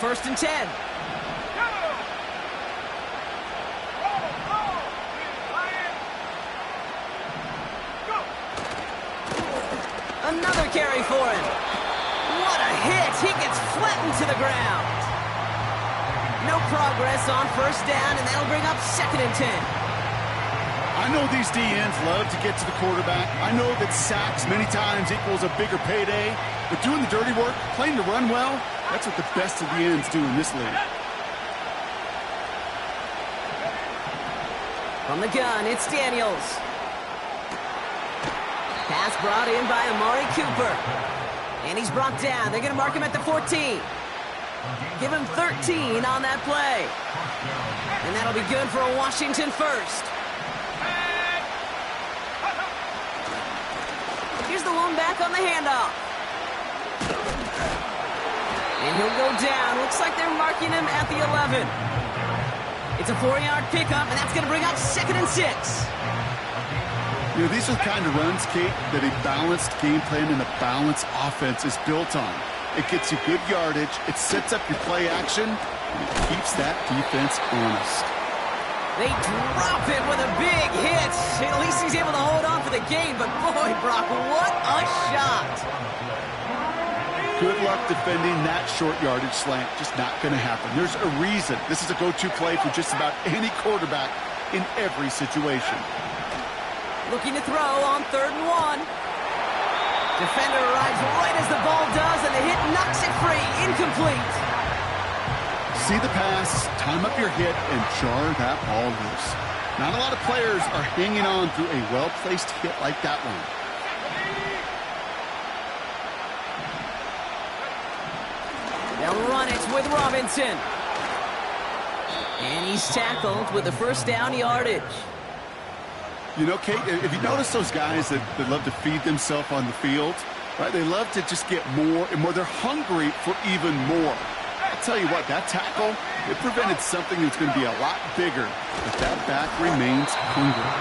first and 10. Another carry for him. What a hit. He gets flattened to the ground. No progress on first down, and that'll bring up second and 10. I know these DNs love to get to the quarterback. I know that sacks many times equals a bigger payday, but doing the dirty work, playing to run well, that's what the best of the ends do in this league. From the gun, it's Daniels. Pass brought in by Amari Cooper. And he's brought down. They're going to mark him at the 14. Give him 13 on that play. And that'll be good for a Washington first. Here's the one back on the handoff. And he'll go down. Looks like they're marking him at the 11. It's a 4-yard pickup, and that's going to bring up second and 6. You know, these are the kind of runs, Kate, that a balanced game plan and a balanced offense is built on. It gets you good yardage, it sets up your play action, and it keeps that defense honest. They drop it with a big hit. At least he's able to hold on for the game, but boy, Brock, what a shot. Good luck defending that short yardage slant. Just not going to happen. There's a reason. This is a go-to play for just about any quarterback in every situation. Looking to throw on 3rd and 1. Defender arrives right as the ball does, and the hit knocks it free. Incomplete. See the pass, time up your hit, and jar that ball loose. Not a lot of players are hanging on through a well-placed hit like that one. They'll run it with Robinson. And he's tackled with the first down yardage. You know, Kate, if you notice those guys that love to feed themselves on the field, right? They love to just get more and more. They're hungry for even more. I'll tell you what, that tackle, it prevented something that's going to be a lot bigger, but that back remains hungry.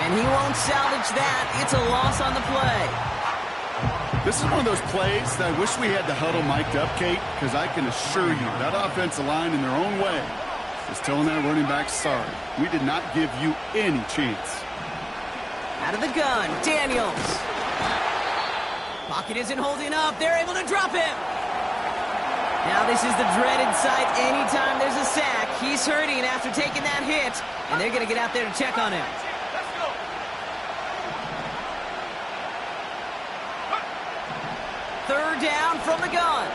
And he won't salvage that. It's a loss on the play. This is one of those plays that I wish we had the huddle mic'd up, Kate, because I can assure you that offensive line in their own way is telling that running back, sorry, we did not give you any chance. Out of the gun, Daniels. Pocket isn't holding up. They're able to drop him. Now this is the dreaded sight anytime there's a sack. He's hurting after taking that hit, and they're going to get out there to check on him. Third down from the gun.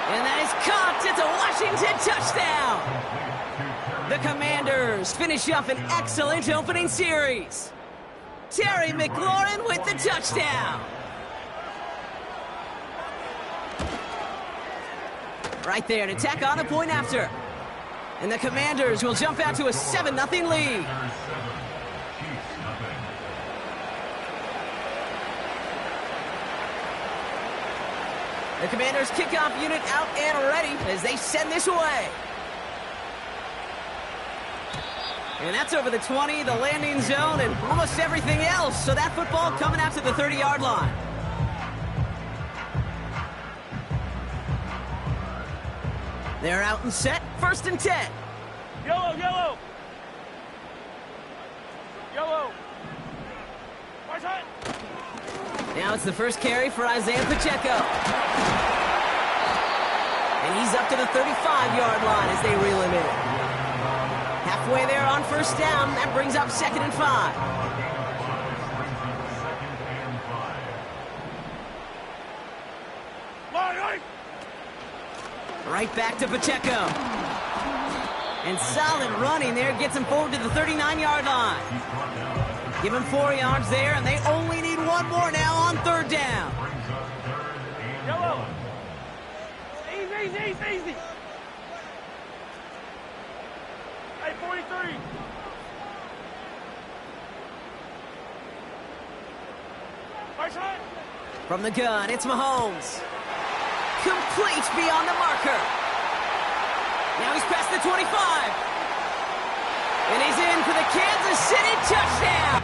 And that is caught. It's a Washington touchdown. The Commanders finish up an excellent opening series. Terry McLaurin with the touchdown. Right there to tack on a point after. And the Commanders will jump out to a 7-0 lead. The Commanders' kickoff unit out and ready as they send this away. And that's over the 20, the landing zone, and almost everything else. So that football coming out to the 30-yard line. They're out and set, 1st and 10. Yellow, yellow. Yellow. Right side. Now it's the first carry for Isaiah Pacheco. And he's up to the 35-yard line as they reel him in. Halfway there on first down. That brings up 2nd and 5. Right back to Pacheco. And solid running there gets him forward to the 39-yard line. Give him 4 yards there, and they only need one more now on 3rd down. Yellow. Easy. Hey, 43. Right side. From the gun, it's Mahomes. Complete beyond the marker. Now he's past the 25. And he's in for the Kansas City touchdown.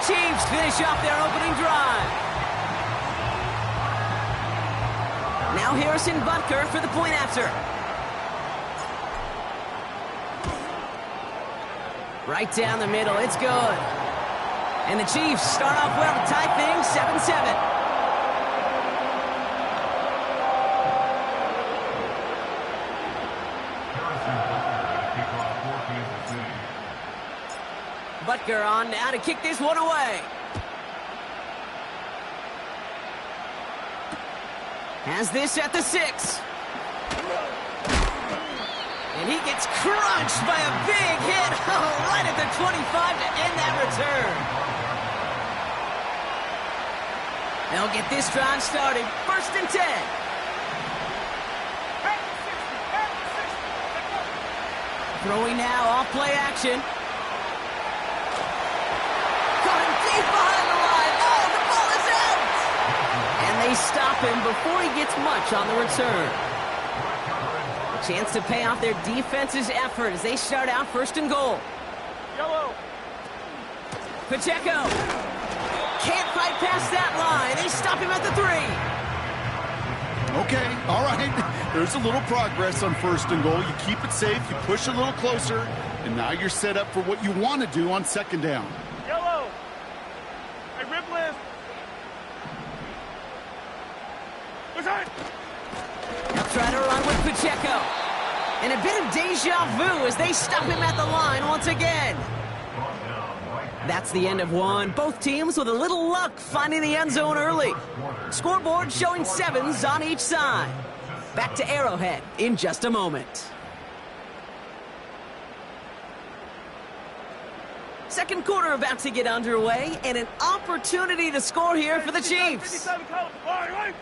Chiefs finish off their opening drive. Now Harrison Butker for the point after. Right down the middle, it's good. And the Chiefs start off well to tie things 7-7. Butker on now to kick this one away. Has this at the 6. And he gets crunched by a big hit right at the 25 to end that return. They'll get this drive started. 1st and 10. Throwing now off play action. Caught him deep behind the line. Oh, the ball is out! And they stop him before he gets much on the return. A chance to pay off their defense's effort as they start out 1st and goal. Yellow. Pacheco can't fight past that line. They stop him at the 3. Okay, all right. There's a little progress on 1st and goal. You keep it safe, you push a little closer, and now you're set up for what you want to do on 2nd down. Yellow. Hey, rip list. Listen. They'll try to run with Pacheco. And a bit of deja vu as they stop him at the line once again. That's the end of one. Both teams with a little luck finding the end zone early. Scoreboard showing 7s on each side. Back to Arrowhead in just a moment. Second quarter about to get underway, and an opportunity to score here for the Chiefs. 57 column. Right.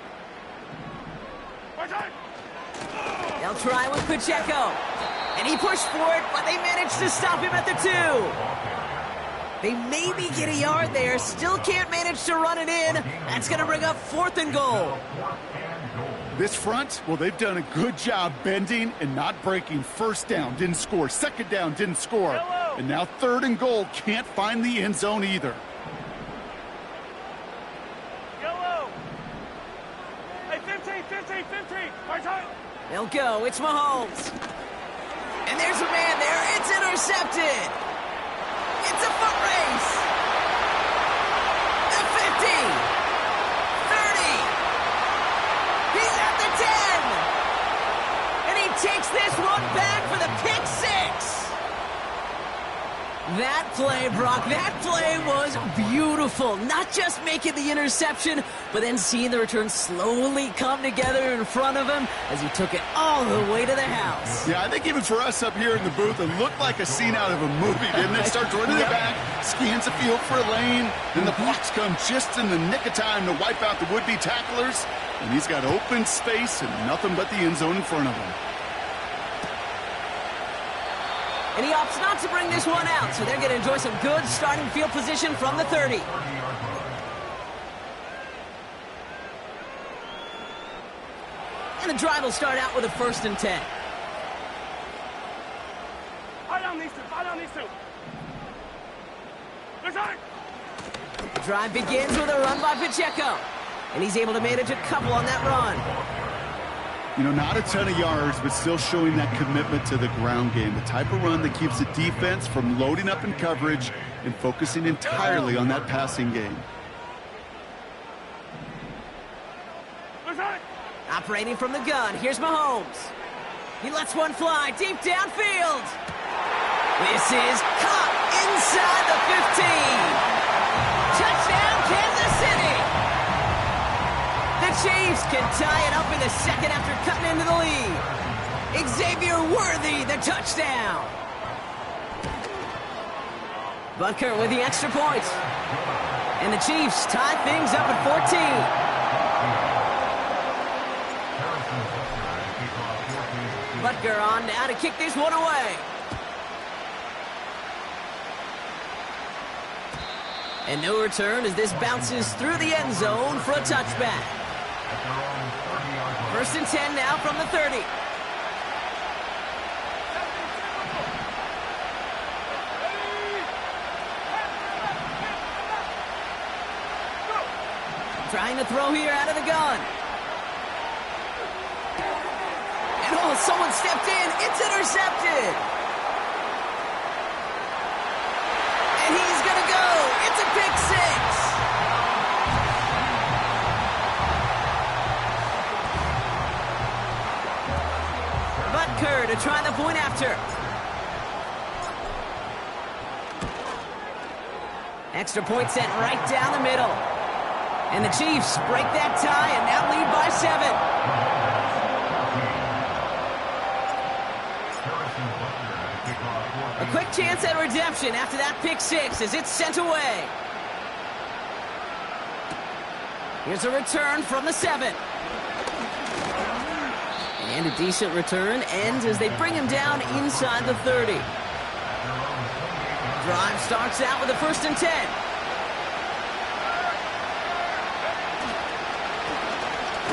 They'll try with Pacheco. And he pushed for it, but they managed to stop him at the 2. They maybe get a yard there, still can't manage to run it in. That's going to bring up 4th and goal. This front, well, they've done a good job bending and not breaking. 1st down, didn't score. 2nd down, didn't score. And now 3rd and goal, can't find the end zone either. Yellow. Hey, 15. Right side. They'll go. It's Mahomes. And there's a man there. It's intercepted. It's a foot race. The 50. 30. He's at the 10. And he takes this one back for the pick 6. That play, Brock, that play was beautiful. Not just making the interception, but then seeing the return slowly come together in front of him as he took it all the way to the house. Yeah, I think even for us up here in the booth, it looked like a scene out of a movie, didn't it? Starts running it back, scans the field for a lane, then the blocks come just in the nick of time to wipe out the would-be tacklers, and he's got open space and nothing but the end zone in front of him. And he opts not to bring this one out, so they're going to enjoy some good starting field position from the 30. And the drive will start out with a 1st and 10. High down these two. Listen. The drive begins with a run by Pacheco. And he's able to manage a couple on that run. You know, not a ton of yards, but still showing that commitment to the ground game. The type of run that keeps the defense from loading up in coverage and focusing entirely on that passing game. Operating from the gun, here's Mahomes. He lets one fly deep downfield. This is caught inside the 15. Touchdown, Kansas City. The Chiefs can tie it up in the 2nd after cutting into the lead. Xavier Worthy, the touchdown. Butker with the extra point. And the Chiefs tie things up at 14. Butker on now to kick this one away. And no return as this bounces through the end zone for a touchback. 1st and 10 now from the 30. Trying to throw here out of the gun. And oh, someone stepped in. It's intercepted. And he's going to go. It's a pick six. Butker to try the point after. Extra point sent right down the middle. And the Chiefs break that tie and now lead by 7. A quick chance at redemption after that pick six as it's sent away. Here's a return from the 7. And a decent return ends as they bring him down inside the 30. Drive starts out with a 1st and 10.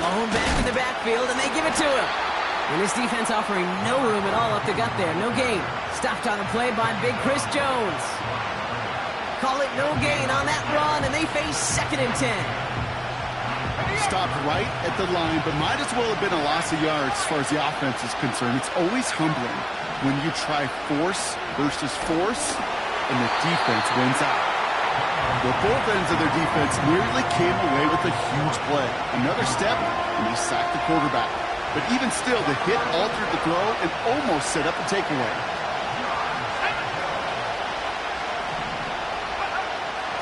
Home back in the backfield, and they give it to him. And this defense offering no room at all up the gut there. No gain. Stopped on the play by big Chris Jones. Call it no gain on that run, and they face 2nd and 10. Stopped right at the line, but might as well have been a loss of yards as far as the offense is concerned. It's always humbling when you try force versus force, and the defense wins out. Well, both ends of their defense nearly came away with a huge play. Another step, and they sacked the quarterback. But even still, the hit altered the throw and almost set up a takeaway.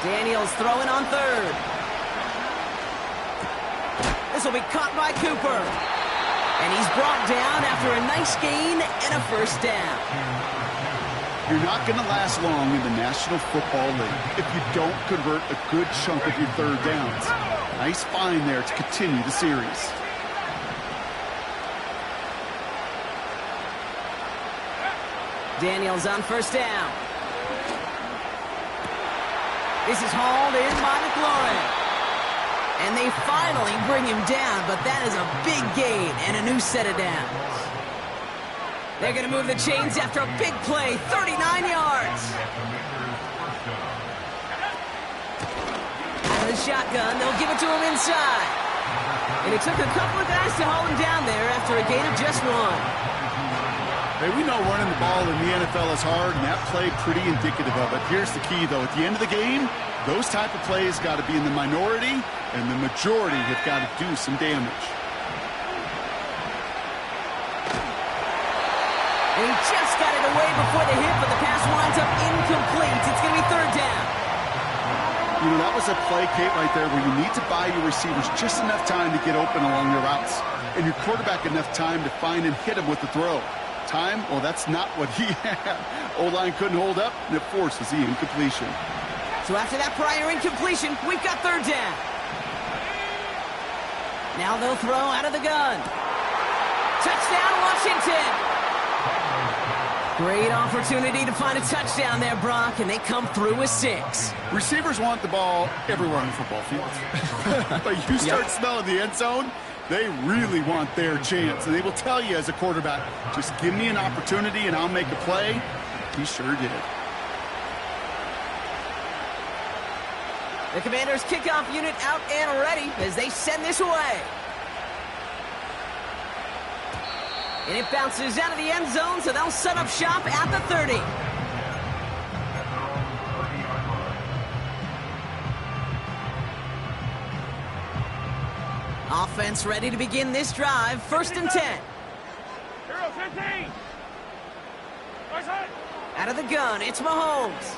Daniels throwing on 3rd. This will be caught by Cooper. And he's brought down after a nice gain and a 1st down. You're not going to last long in the National Football League if you don't convert a good chunk of your 3rd downs. Nice find there to continue the series. Daniels on 1st down. This is hauled in by McLaurin. And they finally bring him down, but that is a big gain and a new set of downs. They're going to move the chains after a big play, 39 yards. Out of the shotgun, they'll give it to him inside. And it took a couple of guys to hold him down there after a gain of just 1. Hey, we know running the ball in the NFL is hard, and that play pretty indicative of it. Here's the key, though. At the end of the game, those type of plays got to be in the minority, and the majority have got to do some damage. And he just got it away before the hit, but the pass winds up incomplete. It's going to be 3rd down. You know, that was a play, Kate, right there where you need to buy your receivers just enough time to get open along their routes, and your quarterback enough time to find and hit him with the throw. Time, well, that's not what he had. O-line couldn't hold up, and it forces the incompletion. So after that prior incompletion, we've got 3rd down. Now they'll throw out of the gun. Touchdown, Washington! Great opportunity to find a touchdown there, Brock, and they come through with 6. Receivers want the ball everywhere on the football field. But you start smelling the end zone, they really want their chance. And they will tell you as a quarterback, just give me an opportunity and I'll make a play. He sure did. The Commanders' kickoff unit out and ready as they send this away. And it bounces out of the end zone, so they'll set up shop at the 30. Offense ready to begin this drive. 1st and 10. Hero 15. Out of the gun, it's Mahomes.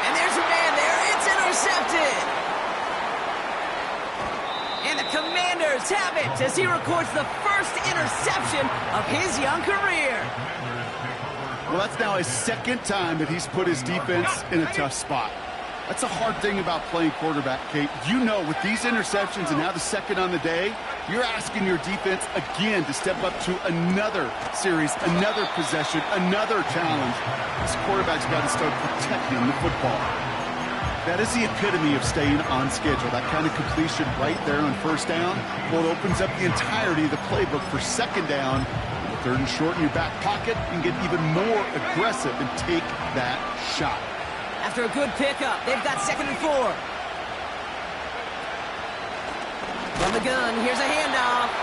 And there's a man there. It's intercepted. And the Commanders have it as he records the 1st interception of his young career. Well, that's now his 2nd time that he's put his defense in a tough spot. That's a hard thing about playing quarterback, Kate. You know, with these interceptions and now the 2nd on the day, you're asking your defense again to step up to another series, another possession, another challenge. This quarterback's got to start protecting the football. That is the epitome of staying on schedule. That kind of completion right there on 1st down. Well, it opens up the entirety of the playbook for 2nd down. With 3rd and short in your back pocket, you can get even more aggressive and take that shot. After a good pickup, they've got 2nd and 4. From the gun, here's a handoff.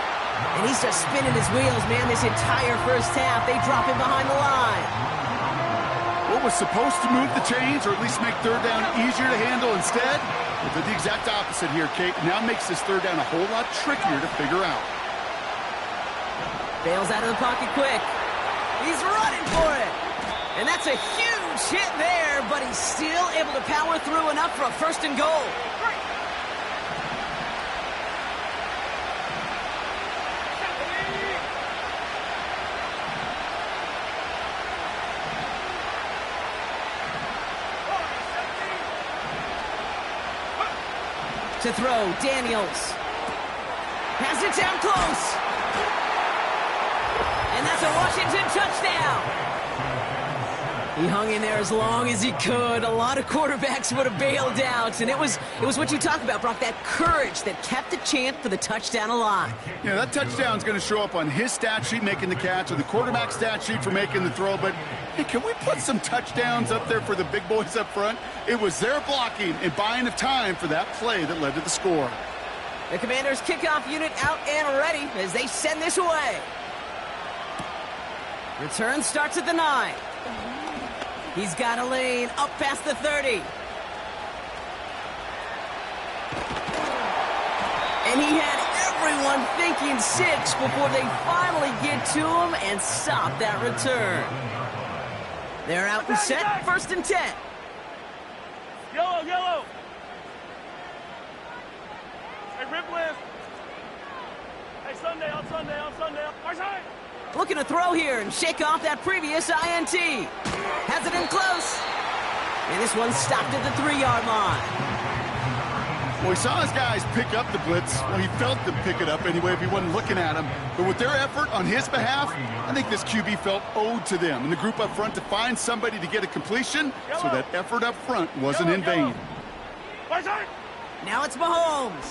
And he's just spinning his wheels, man, this entire first half. They drop him behind the line. What was supposed to move the chains, or at least make third down easier to handle instead, it did the exact opposite here, Kate. Now makes this third down a whole lot trickier to figure out. Bails out of the pocket quick. He's running for it. And that's a huge hit there, but he's still able to power through enough for a first and goal. To throw, Daniels. Has it down close. And that's a Washington touchdown. He hung in there as long as he could. A lot of quarterbacks would have bailed out. And it was what you talk about, Brock, that courage that kept the chant for the touchdown alive. Yeah, that touchdown's going to show up on his stat sheet making the catch or the quarterback stat sheet for making the throw. But, hey, can we put some touchdowns up there for the big boys up front? It was their blocking and buying of time for that play that led to the score. The Commanders' kickoff unit out and ready as they send this away. Return starts at the 9. He's got a lane up past the 30. And he had everyone thinking 6 before they finally get to him and stop that return. They're out and set, first and 10. Yellow, yellow. Hey, rip lift. Hey, Sunday, on Sunday, on Sunday. Our side. Looking to throw here and shake off that previous INT. Has it in close. And this one stopped at the 3-yard line. Well, he saw his guys pick up the blitz. Well, he felt them pick it up anyway if he wasn't looking at him. But with their effort on his behalf, I think this QB felt owed to them and the group up front to find somebody to get a completion, so that effort up front wasn't in vain. Now it's Mahomes.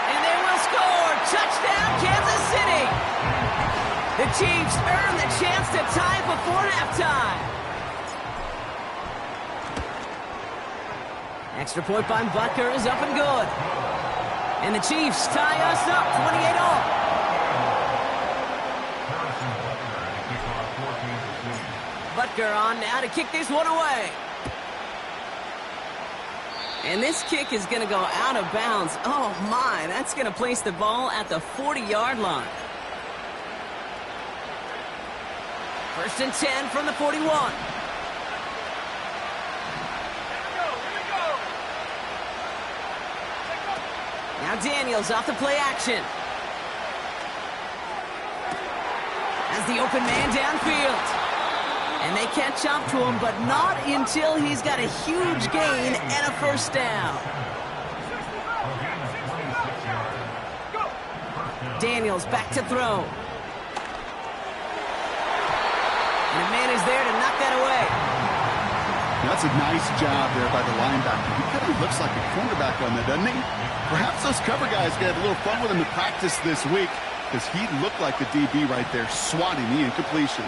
And they will score. Touchdown, Kansas City. The Chiefs earn the chance to tie before halftime. Extra point by Butker is up and good. And the Chiefs tie us up 28-all. Butker on now to kick this one away. And this kick is going to go out of bounds. Oh, my. That's going to place the ball at the 40-yard line. First and 10 from the 41. Now Daniels off the play action. Has the open man downfield. And they catch up to him, but not until he's got a huge gain and a first down. Daniels back to throw. And a man is there to knock that away. That's a nice job there by the linebacker. He kind of looks like a cornerback on that, doesn't he? Perhaps those cover guys can have a little fun with him in practice this week, because he looked like a DB right there, swatting the incompletion.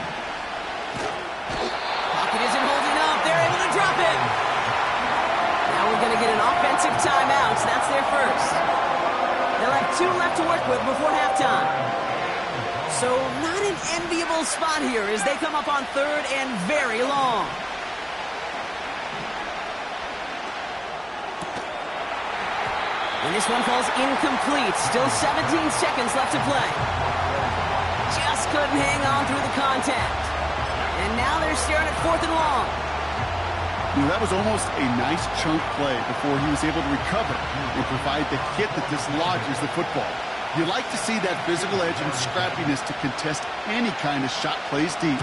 Pocket isn't holding up. They're able to drop it. Now we're going to get an offensive timeout. So that's their first. They'll have 2 left to work with before halftime. So not an enviable spot here as they come up on 3rd and very long. And this one falls incomplete. Still 17 seconds left to play. Just couldn't hang on through the contact. And now they're staring at 4th and long. You know, that was almost a nice chunk play before he was able to recover and provide the hit that dislodges the football. You like to see that physical edge and scrappiness to contest any kind of shot plays deep.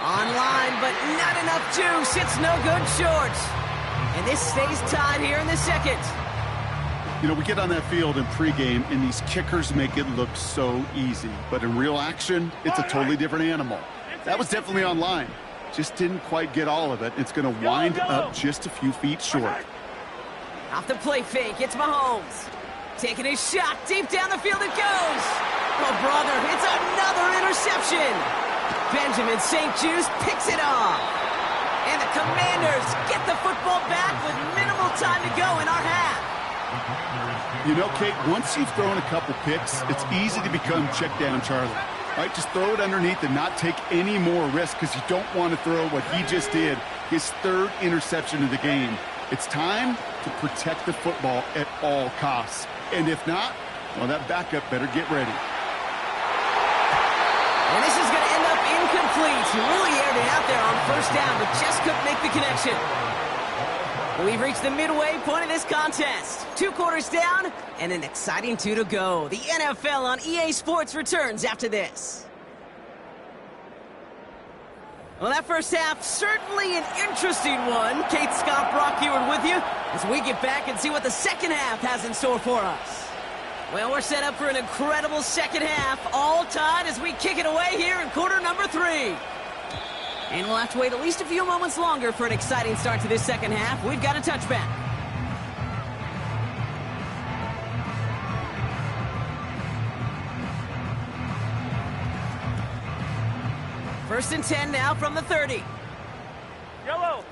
Online, but not enough juice. It's no good short. And this stays tied here in the second. You know, we get on that field in pregame, and these kickers make it look so easy. But in real action, it's a totally different animal. That was definitely online. Just didn't quite get all of it. It's going to wind up just a few feet short. Off the play fake, it's Mahomes. Taking his shot, deep down the field it goes. Oh, brother, it's another interception. Benjamin St. Juste picks it off. And the Commanders get the football back with minimal time to go in our half. You know, Kate, once you've thrown a couple picks, it's easy to become check down Charlie. Right, just throw it underneath and not take any more risk because you don't want to throw what he just did, his third interception of the game. It's time to protect the football at all costs. And if not, well, that backup better get ready. And this is going to end up incomplete. He really aired it out there on first down, but just couldn't make the connection. We've reached the midway point of this contest. 2 quarters down and an exciting 2 to go. The NFL on EA Sports returns after this. Well, that first half, certainly an interesting one. Kate, Scott, Brock Heward with you as we get back and see what the second half has in store for us. Well, we're set up for an incredible second half, all tied as we kick it away here in quarter number 3. And we'll have to wait at least a few moments longer for an exciting start to this second half. We've got a touchback. First and 10 now from the 30. Yellow.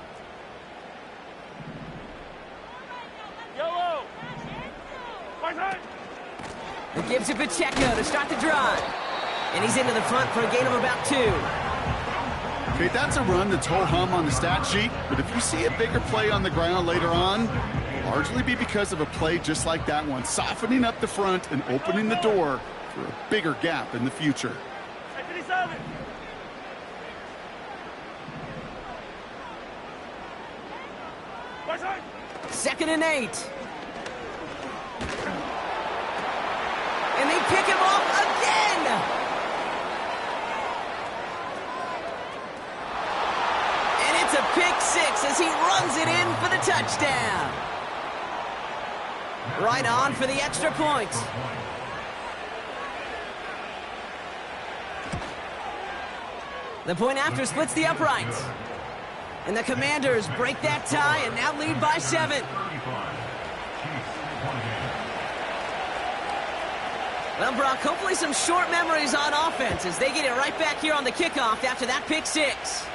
Yellow. Right side. It gives to Pacheco to start the drive. And he's into the front for a gain of about 2. Okay, that's a run that's ho-hum on the stat sheet, but if you see a bigger play on the ground later on, largely be because of a play just like that one, softening up the front and opening the door for a bigger gap in the future. Hey, 57. Right side. 2nd and 8. And they pick him off again. And it's a pick 6 as he runs it in for the touchdown. Right on for the extra point. The point after splits the uprights. And the Commanders break that tie and now lead by 7. Well, Brock, hopefully some short memories on offense as they get it right back here on the kickoff after that pick 6.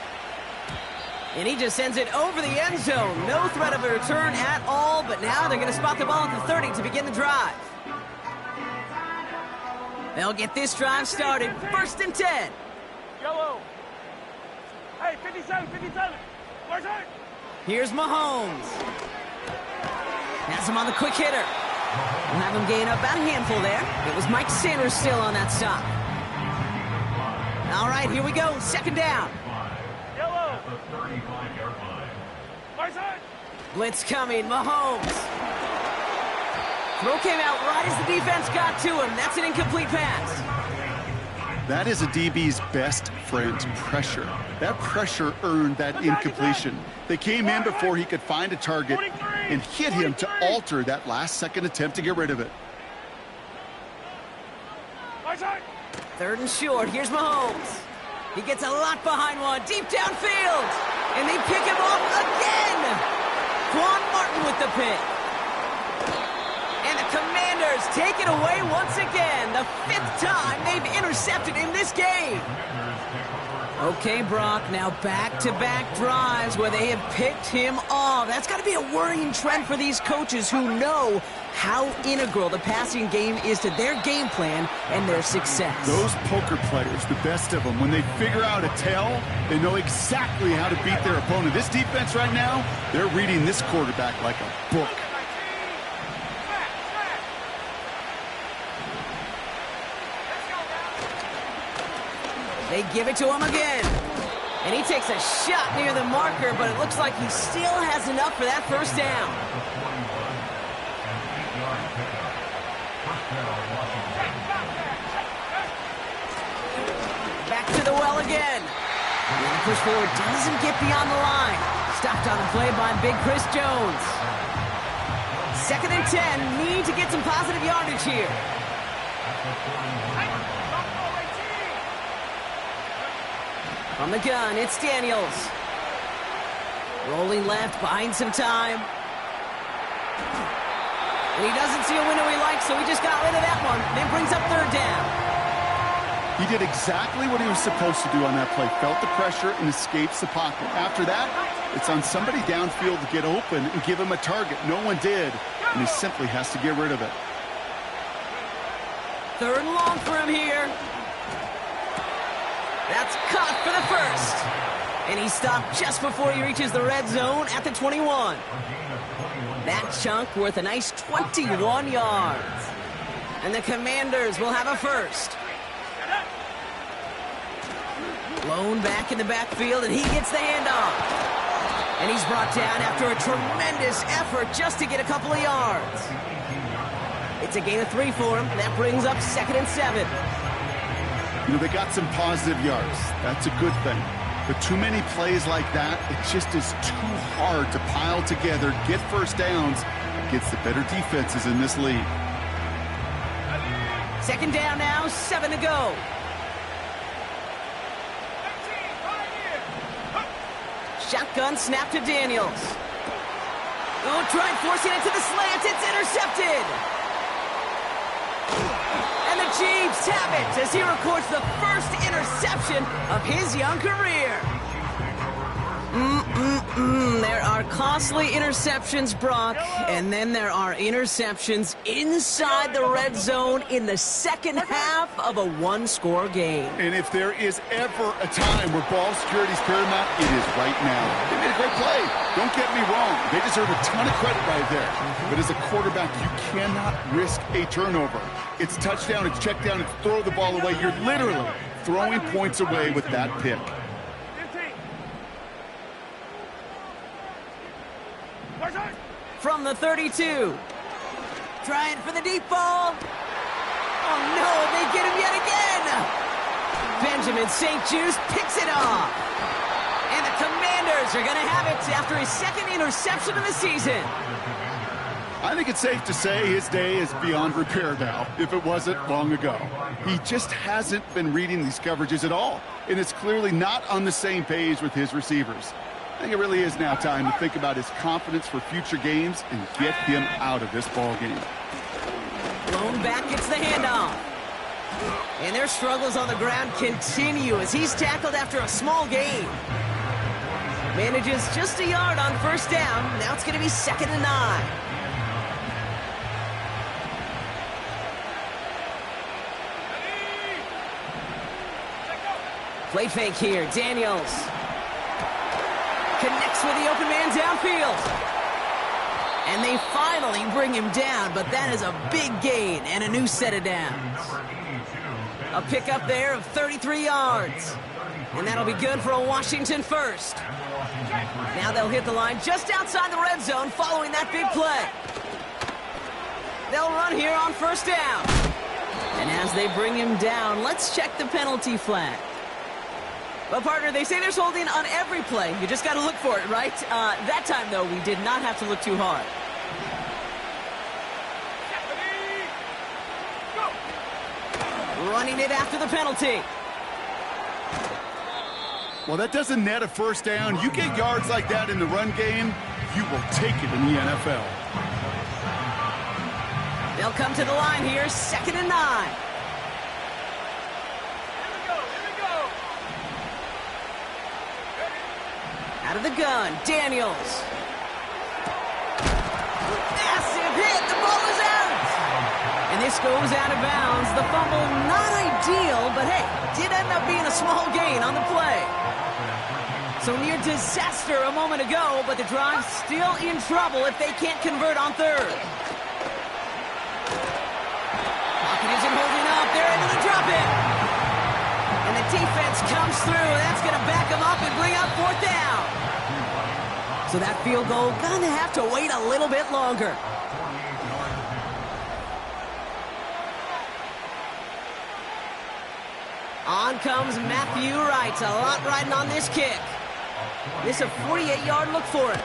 And he just sends it over the end zone. No threat of a return at all, but now they're going to spot the ball at the 30 to begin the drive. They'll get this drive started. First and 10. Yellow. Hey, 57, 57. Right side. Here's Mahomes. Has him on the quick hitter. We'll have him gain up about a handful there. It was Mike Sanders still on that stop. All right, here we go. 2nd down. Yellow. Right side. Blitz coming. Mahomes. Throw came out right as the defense got to him. That's an incomplete pass. That is a DB's best friend, pressure. That pressure earned that incompletion. They came in before he could find a target and hit him to alter that last-second attempt to get rid of it. 3rd and short. Here's Mahomes. He gets a lot behind one. Deep downfield. And they pick him off again. Quan Martin with the pick. And the Commanders take it away once again. The 5th time they've intercepted in this game. Okay, Brock, now back-to-back drives where they have picked him off. That's got to be a worrying trend for these coaches who know how integral the passing game is to their game plan and their success. Those poker players, the best of them, when they figure out a tell, they know exactly how to beat their opponent. This defense right now, they're reading this quarterback like a book. They give it to him again. And he takes a shot near the marker, but it looks like he still has enough for that first down. Back to the well again. And the push forward doesn't get beyond the line. Stopped on the play by big Chris Jones. 2nd and 10. Need to get some positive yardage here. From the gun, it's Daniels. Rolling left, buying some time. And he doesn't see a window he likes, so he just got rid of that one. Then brings up 3rd down. He did exactly what he was supposed to do on that play. Felt the pressure and escapes the pocket. After that, It's on somebody downfield to get open and give him a target. No one did, and he simply has to get rid of it. 3rd and long for him here. That's caught for the first. And he stopped just before he reaches the red zone at the 21. That chunk worth a nice 21 yards. And the Commanders will have a first. Blown back in the backfield, and he gets the handoff. And he's brought down after a tremendous effort just to get a couple of yards. It's a gain of 3 for him. That brings up 2nd and 7. You know, they got some positive yards. That's a good thing. But too many plays like that, it just is too hard to pile together, get first downs against the better defenses in this league. 2nd down now, 7 to go. Shotgun snap to Daniels. Oh, tried forcing it to the slant. It's intercepted. And the Chiefs have it as he records the first interception of his young career. There are costly interceptions, Brock, and then there are interceptions inside the red zone in the second half of a one-score game. And if there is ever a time where ball security is paramount, it is right now. They made a great play. Don't get me wrong. They deserve a ton of credit right there. But as a quarterback, you cannot risk a turnover. It's touchdown, it's check down, it's throw the ball away. You're literally throwing points away with that pick. From the 32. Trying for the deep ball. Oh, no, they get him yet again. Benjamin St-Juste picks it off. And the Commanders are going to have it after his 2nd interception of the season. I think it's safe to say his day is beyond repair now, if it wasn't long ago. He just hasn't been reading these coverages at all, and it's clearly not on the same page with his receivers. I think it really is now time to think about his confidence for future games and get him out of this ball game. Blown back gets the handoff. And their struggles on the ground continue as he's tackled after a small gain. Manages just a yard on 1st down. Now it's going to be 2nd and 9. Play fake here. Daniels connects with the open man downfield. And they finally bring him down, but that is a big gain and a new set of downs. A pickup there of 33 yards. And that'll be good for a Washington first. Now they'll hit the line just outside the red zone following that big play. They'll run here on 1st down. And as they bring him down, let's check the penalty flag. Well, partner, they say there's holding on every play. You just got to look for it, right? That time, though, we did not have to look too hard. Running it after the penalty. Well, that doesn't net a 1st down. You get yards like that in the run game, you will take it in the NFL. They'll come to the line here, 2nd and 9. Out of the gun, Daniels. Massive hit, the ball is out. And this goes out of bounds. The fumble, not ideal, but hey, did end up being a small gain on the play. So near disaster a moment ago, but the drive's still in trouble if they can't convert on 3rd. Pocket isn't holding up, they're into the drop it. And the defense comes through, that's gonna back them up and bring up 4th down. So that field goal gonna have to wait a little bit longer. On comes Matthew Wright. A lot riding on this kick. This is a 48-yard look for him.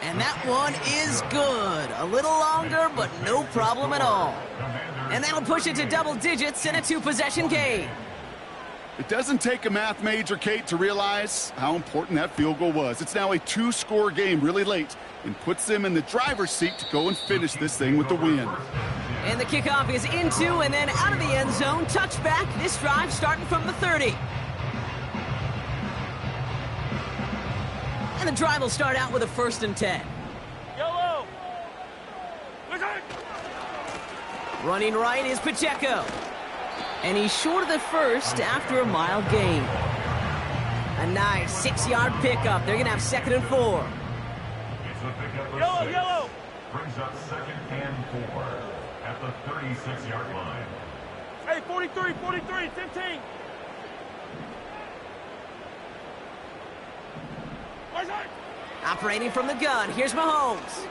And that one is good. A little longer, but no problem at all. And that'll push it to double digits in a 2-possession game. It doesn't take a math major, Kate, to realize how important that field goal was. It's now a 2-score game really late and puts them in the driver's seat to go and finish this thing with the win. And the kickoff is into and then out of the end zone. Touchback. This drive starting from the 30. And the drive will start out with a 1st and 10. Yellow. Running right is Pacheco. And he's short of the first after a mild gain. A nice 6-yard pickup. They're going to have 2nd and 4. It's a pickup of Yellow, 6. yellow. Brings up 2nd and 4 at the 36-yard line. Hey, 43, 43, 15. Operating from the gun, here's Mahomes.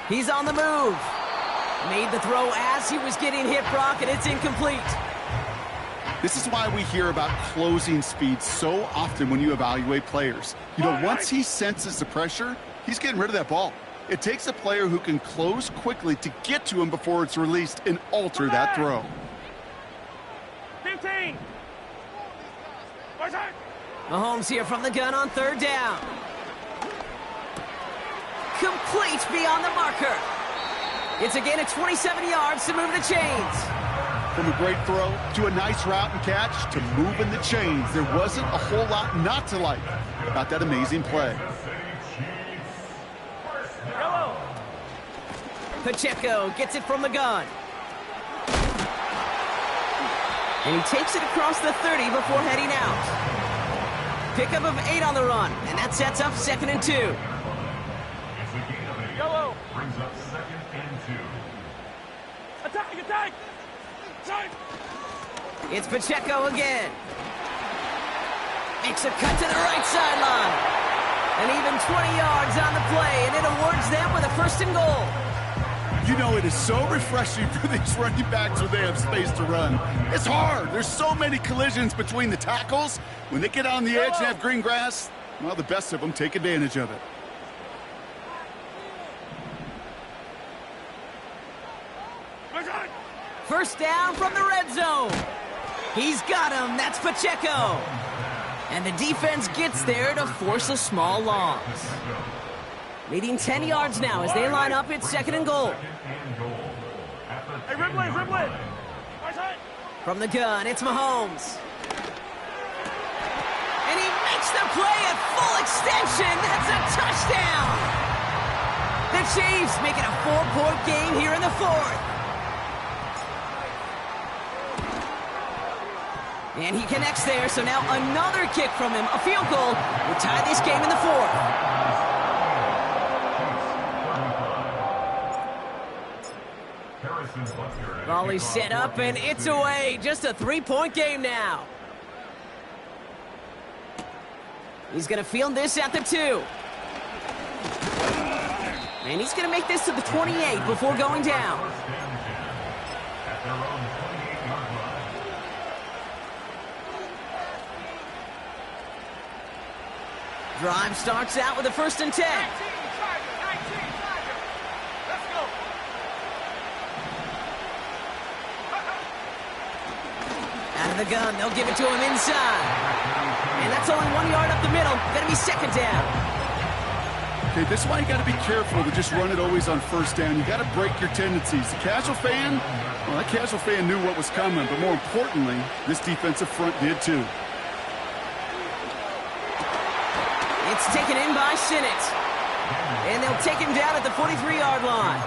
He's on the move. Made the throw as he was getting hit, Brock, and it's incomplete. This is why we hear about closing speed so often when you evaluate players. You know, once he senses the pressure, he's getting rid of that ball. It takes a player who can close quickly to get to him before it's released and alter that throw. 15. Mahomes here from the gun on 3rd down. Complete beyond the marker. It's a gain of 27 yards to move the chains. From a great throw to a nice route and catch to moving the chains, there wasn't a whole lot not to like about that amazing play. Yellow. Pacheco gets it from the gun. And he takes it across the 30 before heading out. Pickup of 8 on the run, and that sets up 2nd and 2. It's a gain of 8. Yellow. Brings up 2nd and 2. Attack, attack. Attack. It's Pacheco again. Makes a cut to the right sideline. And even 20 yards on the play, and it awards them with a 1st and goal. You know, it is so refreshing for these running backs when they have space to run. It's hard. There's so many collisions between the tackles. When they get on the edge and have green grass, well, the best of them take advantage of it. First down from the red zone. He's got him. That's Pacheco. And the defense gets there to force a small loss. Leading 10 yards now as they line up at 2nd and goal. Hey, Ripley, Ripley. From the gun, it's Mahomes. And he makes the play at full extension. That's a touchdown. The Chiefs make it a 4-point game here in the 4th. And he connects there, so now another kick from him. A field goal will tie this game in the 4th. Volley set up, and it's away. Just a 3-point game now. He's going to field this at the 2. And he's going to make this to the 28 before going down. Drive starts out with a 1st and 10. Out of the gun, they'll give it to him inside. And that's only 1 yard up the middle. Gonna be 2nd down. Okay, this is why you got to be careful to just run it always on 1st down. You got to break your tendencies. The casual fan, well, that casual fan knew what was coming, but more importantly, this defensive front did too. It's taken in by Sinnott. And they'll take him down at the 43-yard line.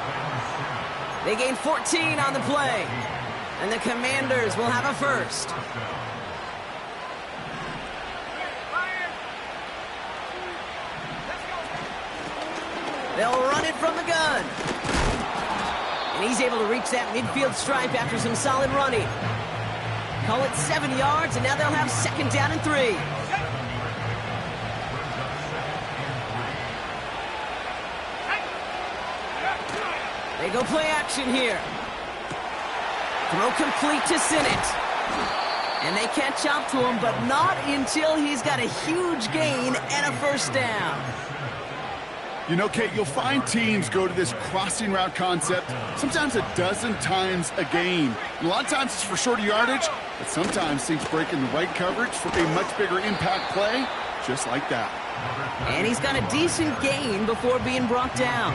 They gain 14 on the play. And the Commanders will have a 1st. They'll run it from the gun. And he's able to reach that midfield stripe after some solid running. Call it 7 yards, and now they'll have 2nd down and 3. They go play action here. Throw complete to Sinnott. And they catch up to him, but not until he's got a huge gain and a 1st down. You know, Kate, you'll find teams go to this crossing route concept sometimes a dozen times a game. And a lot of times it's for shorter yardage, but sometimes teams break in the right coverage for a much bigger impact play, just like that. And he's got a decent gain before being brought down.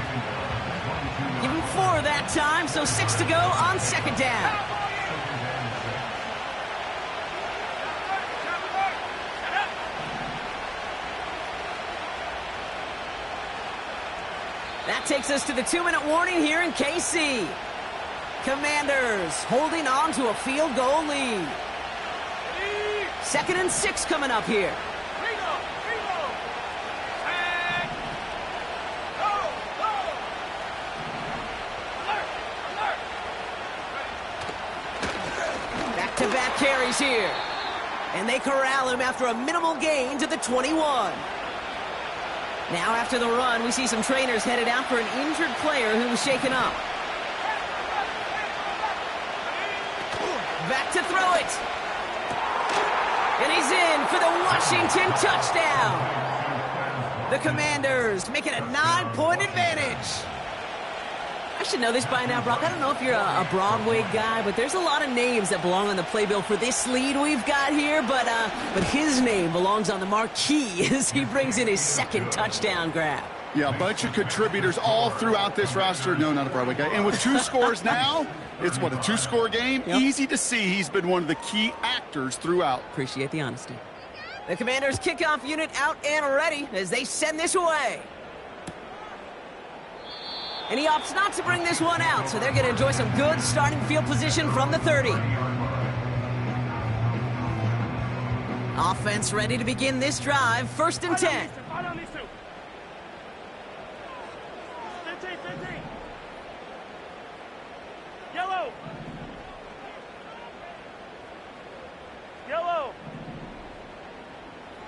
Give him 4 that time, so 6 to go on 2nd down. That takes us to the 2-minute warning here in KC. Commanders holding on to a field goal lead. 2nd and 6 coming up here. Back-to-back carries here. And they corral him after a minimal gain to the 21. Now after the run, we see some trainers headed out for an injured player who was shaken up. Back to throw it. And he's in for the Washington touchdown. The Commanders make it a 9-point advantage. I should know this by now, Brock. I don't know if you're a Broadway guy, but there's a lot of names that belong on the playbill for this lead we've got here, but his name belongs on the marquee as he brings in his 2nd touchdown grab. Yeah, a bunch of contributors all throughout this roster. No, not a Broadway guy. And with 2 scores now, it's what, a 2-score game? Yep. Easy to see he's been one of the key actors throughout. Appreciate the honesty. The Commanders' kickoff unit out and ready as they send this away. And he opts not to bring this one out, so they're going to enjoy some good starting field position from the 30. Offense ready to begin this drive. 1st and 10. 15. Yellow.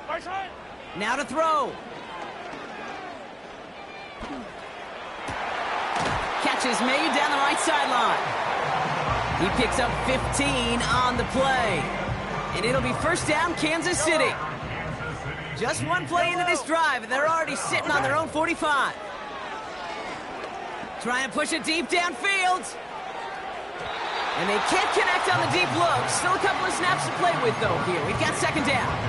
Right side. Now to throw. Catch is made down the right sideline. He picks up 15 on the play. And it'll be 1st down, Kansas City. Just one play into this drive, and they're already sitting on their own 45. Trying to push it deep downfield. And they can't connect on the deep look. Still a couple of snaps to play with, though, here. We've got 2nd down.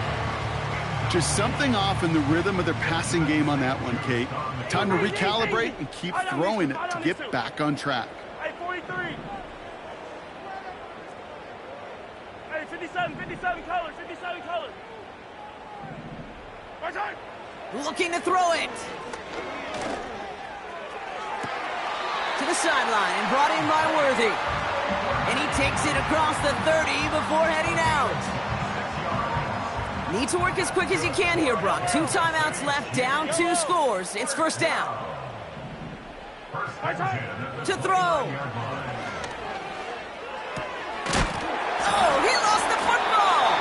Just something off in the rhythm of their passing game on that one, Kate. Time to recalibrate and keep throwing it to get back on track. Hey, 43. Hey, 57 colors. Right side. Looking to throw it. To the sideline and brought in by Worthy. And he takes it across the 30 before heading out. Need to work as quick as you can here, Brock. 2 timeouts left, down 2 scores. It's 1st down. To throw. Oh, he lost the football.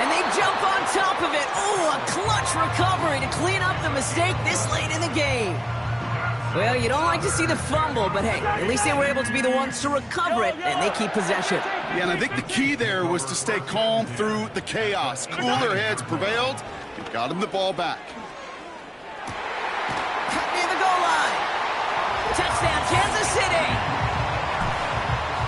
And they jump on top of it. Oh, a clutch recovery to clean up the mistake this late in the game. Well, you don't like to see the fumble, but hey, at least they were able to be the ones to recover it, and they keep possession. Yeah, and I think the key there was to stay calm through the chaos. Cooler heads prevailed and got him the ball back. Cut near the goal line. Touchdown, Kansas City.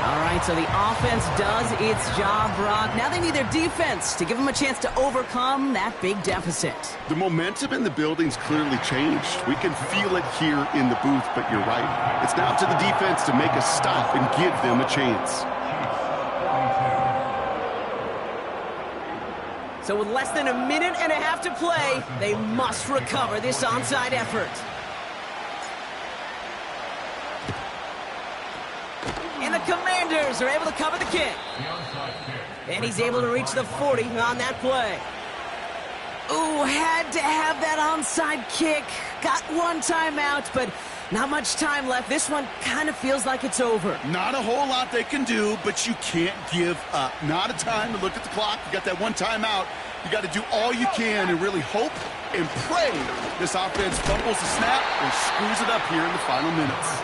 All right, so the offense does its job, Brock. Now they need their defense to give them a chance to overcome that big deficit. The momentum in the building's clearly changed. We can feel it here in the booth, but you're right. It's now to the defense to make a stop and give them a chance. So with less than a minute and a half to play, they must recover this onside effort. And the Commanders are able to cover the kick. And he's able to reach the 40 on that play. Ooh, had to have that onside kick. Got 1 timeout, but not much time left. This one kind of feels like it's over. Not a whole lot they can do, but you can't give up. Not a time to look at the clock. You got that 1 timeout. You got to do all you can and really hope and pray this offense fumbles the snap or screws it up here in the final minutes.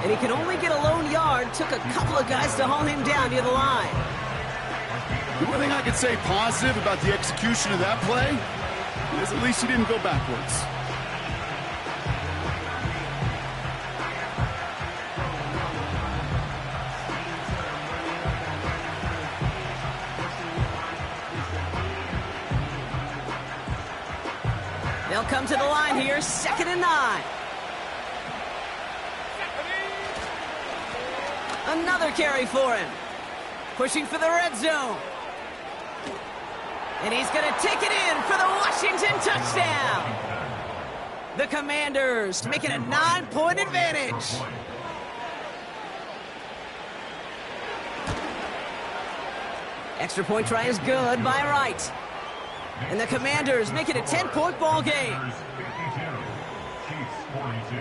And he can only get a lone yard. Took a couple of guys to haul him down near the line. The one thing I could say positive about the execution of that play is at least he didn't go backwards. They'll come to the line here, 2nd and 9. Another carry for him. Pushing for the red zone. And he's going to take it in for the Washington touchdown. The Commanders make it a 9-point advantage. Extra point try is good by Wright. And the Commanders make it a 10-point ball game. Chiefs 42.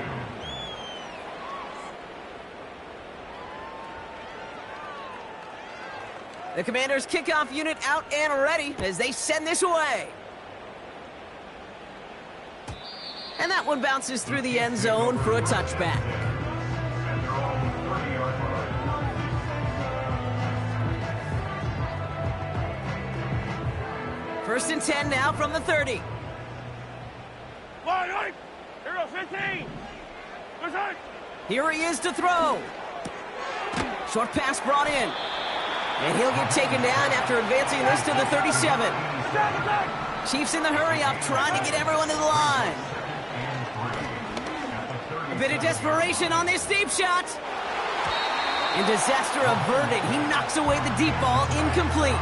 The Commanders kickoff unit out and ready as they send this away. And that one bounces through the end zone for a touchback. And they're all 30-yard line. First and 10 now from the 30. Line right. Hero 15. Good side. Here he is to throw. Short pass brought in. And he'll get taken down after advancing this to the 37. Chiefs in the hurry-up, trying to get everyone to the line. A bit of desperation on this deep shot. And disaster averted. He knocks away the deep ball, incomplete.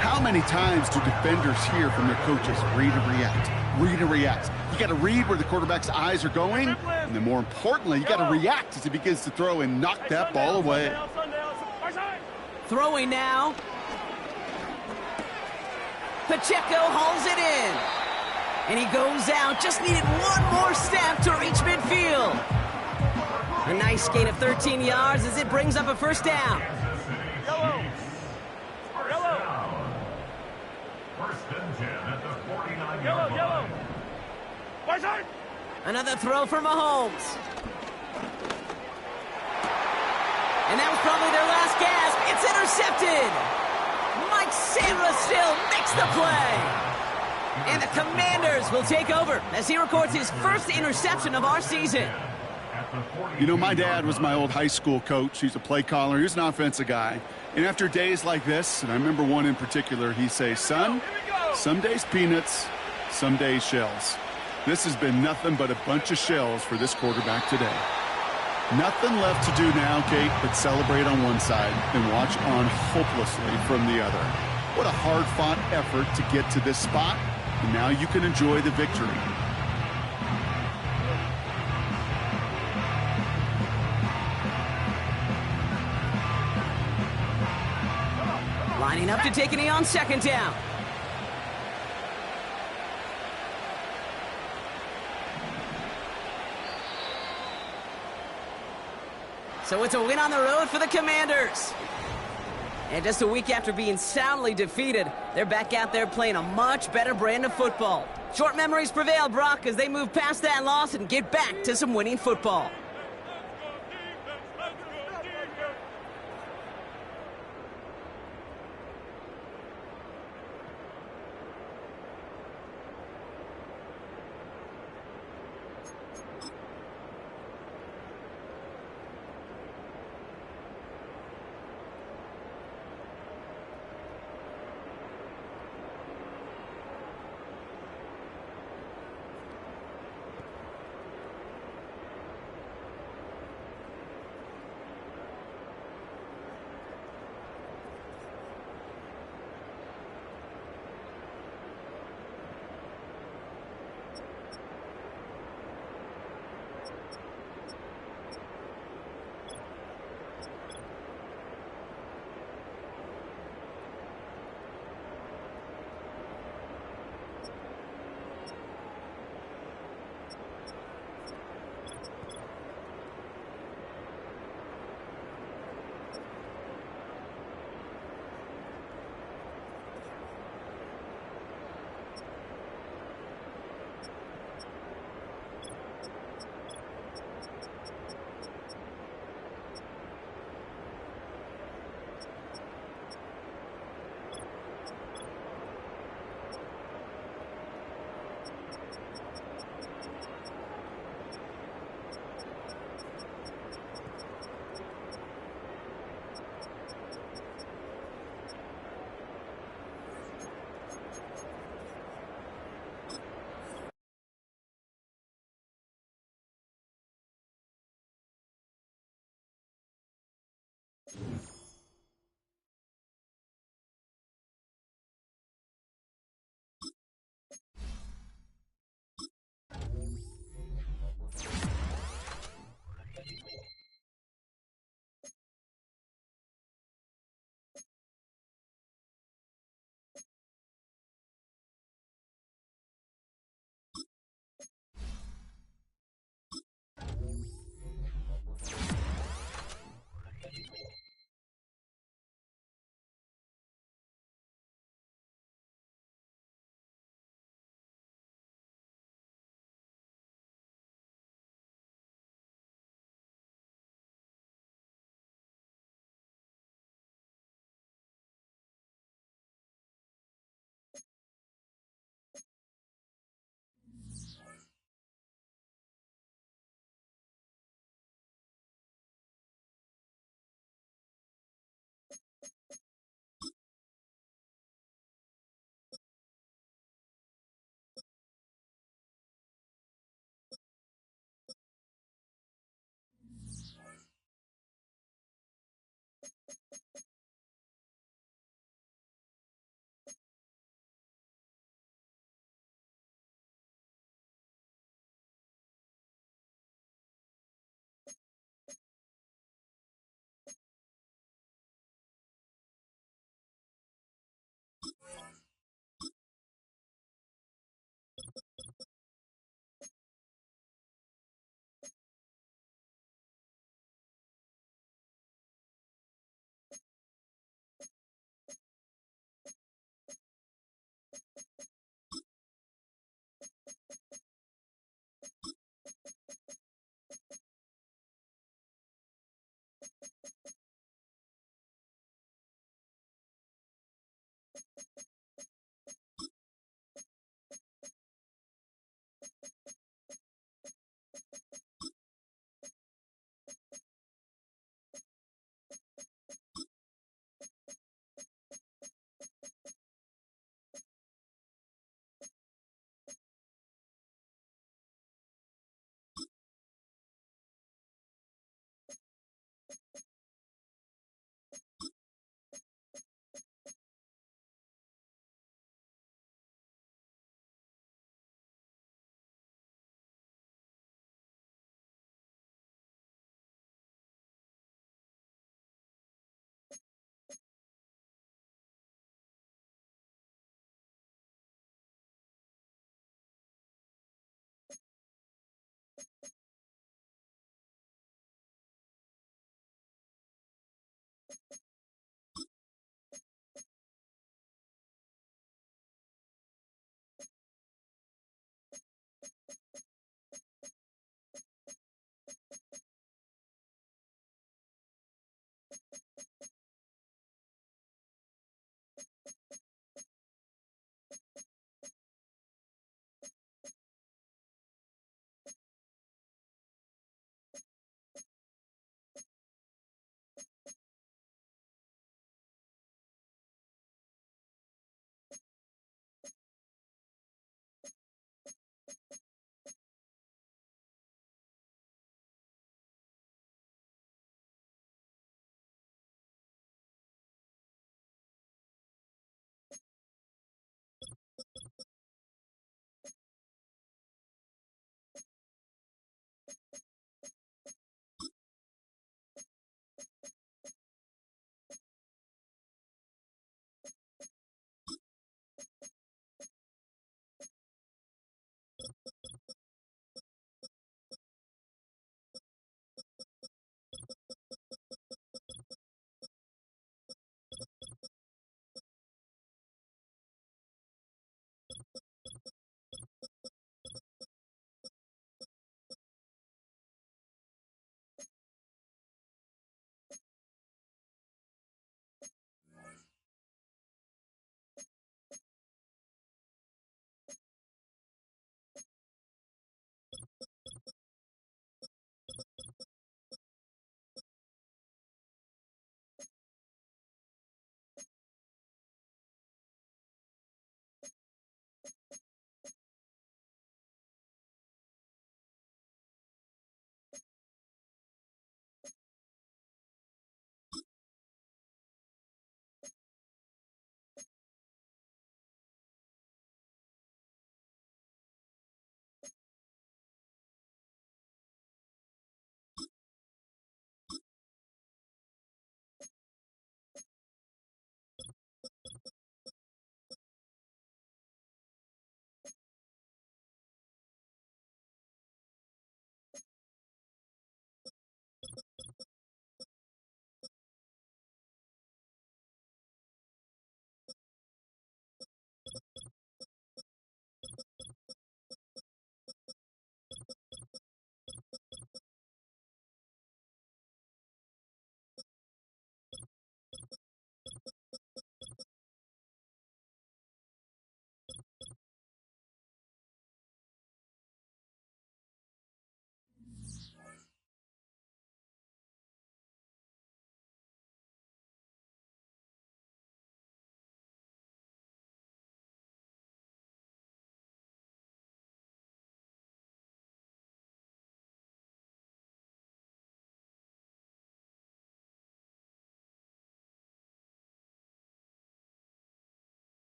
How many times do defenders hear from their coaches, read and react, read and react? You got to read where the quarterback's eyes are going, and then more importantly, you got to react as he begins to throw and knock that ball away. Throwing now. Pacheco hauls it in. And he goes out. Just needed one more step to reach midfield. A nice gain of 13 yards as it brings up a first down. Yellow. Yellow. First and 10 at the 49-yard Yellow, line. yellow. Right side. Another throw for Mahomes. And that was probably their last gasp. It's intercepted. Mike Sandra still makes the play. And the Commanders will take over as he records his first interception of our season. You know, my dad was my old high school coach. He's a play caller. He was an offensive guy. And after days like this, and I remember one in particular, he'd say, son, some days peanuts, some days shells. This has been nothing but a bunch of shells for this quarterback today. Nothing left to do now, Kate, but celebrate on one side and watch on hopelessly from the other. What a hard-fought effort to get to this spot, and now you can enjoy the victory. Lining up to take a knee on second down. So it's a win on the road for the Commanders. And just a week after being soundly defeated, they're back out there playing a much better brand of football. Short memories prevail, Brock, as they move past that loss and get back to some winning football.